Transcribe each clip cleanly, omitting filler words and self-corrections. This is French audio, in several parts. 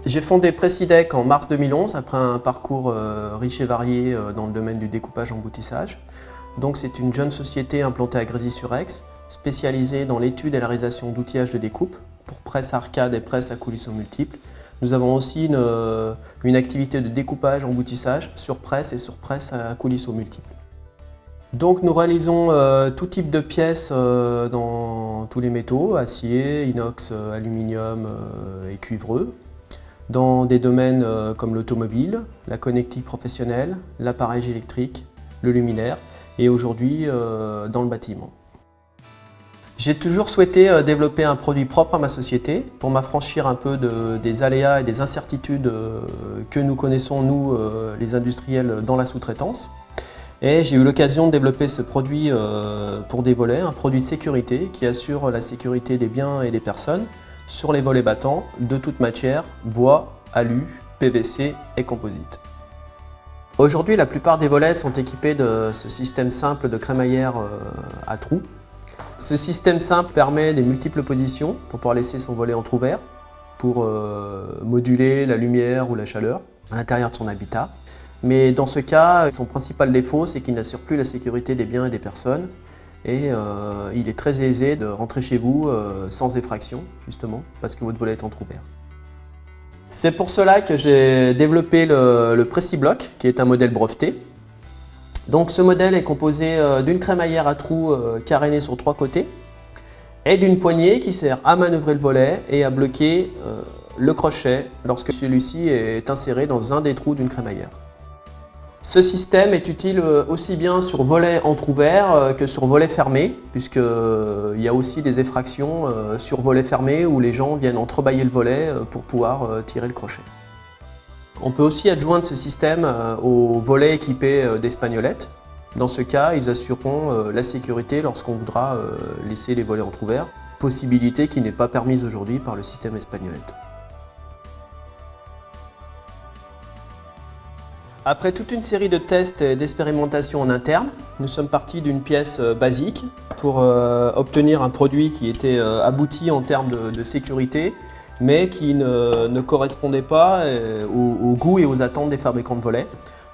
J'ai fondé Precidec en mars 2011 après un parcours riche et varié dans le domaine du découpage-emboutissage. Donc c'est une jeune société implantée à Grésy-sur-Aix, spécialisée dans l'étude et la réalisation d'outillages de découpe pour presse arcade et presse à coulisses multiples. Nous avons aussi une activité de découpage-emboutissage sur presse et sur presse à coulisses multiples. Donc nous réalisons tout type de pièces dans tous les métaux, acier, inox, aluminium et cuivreux, dans des domaines comme l'automobile, la connectique professionnelle, l'appareil électrique, le luminaire et aujourd'hui dans le bâtiment. J'ai toujours souhaité développer un produit propre à ma société pour m'affranchir un peu des aléas et des incertitudes que nous connaissons, nous, les industriels, dans la sous-traitance. Et j'ai eu l'occasion de développer ce produit pour des volets, un produit de sécurité qui assure la sécurité des biens et des personnes sur les volets battants de toute matière, bois, alu, PVC et composite. Aujourd'hui, la plupart des volets sont équipés de ce système simple de crémaillère à trous. Ce système simple permet des multiples positions pour pouvoir laisser son volet entrouvert, pour moduler la lumière ou la chaleur à l'intérieur de son habitat. Mais dans ce cas, son principal défaut, c'est qu'il n'assure plus la sécurité des biens et des personnes. Et il est très aisé de rentrer chez vous sans effraction, justement, parce que votre volet est entrouvert. C'est pour cela que j'ai développé le Preciblock, qui est un modèle breveté. Donc ce modèle est composé d'une crémaillère à trous carénée sur 3 côtés et d'une poignée qui sert à manœuvrer le volet et à bloquer le crochet lorsque celui-ci est inséré dans un des trous d'une crémaillère. Ce système est utile aussi bien sur volet entrouvert que sur volet fermé, puisqu'il y a aussi des effractions sur volet fermé où les gens viennent entrebâiller le volet pour pouvoir tirer le crochet. On peut aussi adjoindre ce système aux volets équipés d'espagnolettes. Dans ce cas, ils assureront la sécurité lorsqu'on voudra laisser les volets entrouverts, possibilité qui n'est pas permise aujourd'hui par le système espagnolette. Après toute une série de tests et d'expérimentations en interne, nous sommes partis d'une pièce basique pour obtenir un produit qui était abouti en termes de sécurité, mais qui ne correspondait pas au goût et aux attentes des fabricants de volets.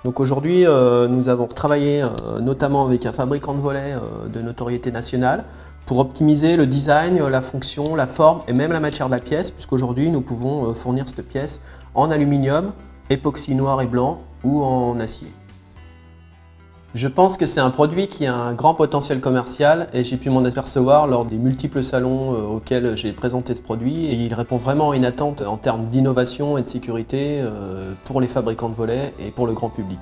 Donc aujourd'hui, nous avons travaillé notamment avec un fabricant de volets de notoriété nationale pour optimiser le design, la fonction, la forme et même la matière de la pièce, puisqu'aujourd'hui nous pouvons fournir cette pièce en aluminium, époxy noir et blanc ou en acier. Je pense que c'est un produit qui a un grand potentiel commercial et j'ai pu m'en apercevoir lors des multiples salons auxquels j'ai présenté ce produit et il répond vraiment à une attente en termes d'innovation et de sécurité pour les fabricants de volets et pour le grand public.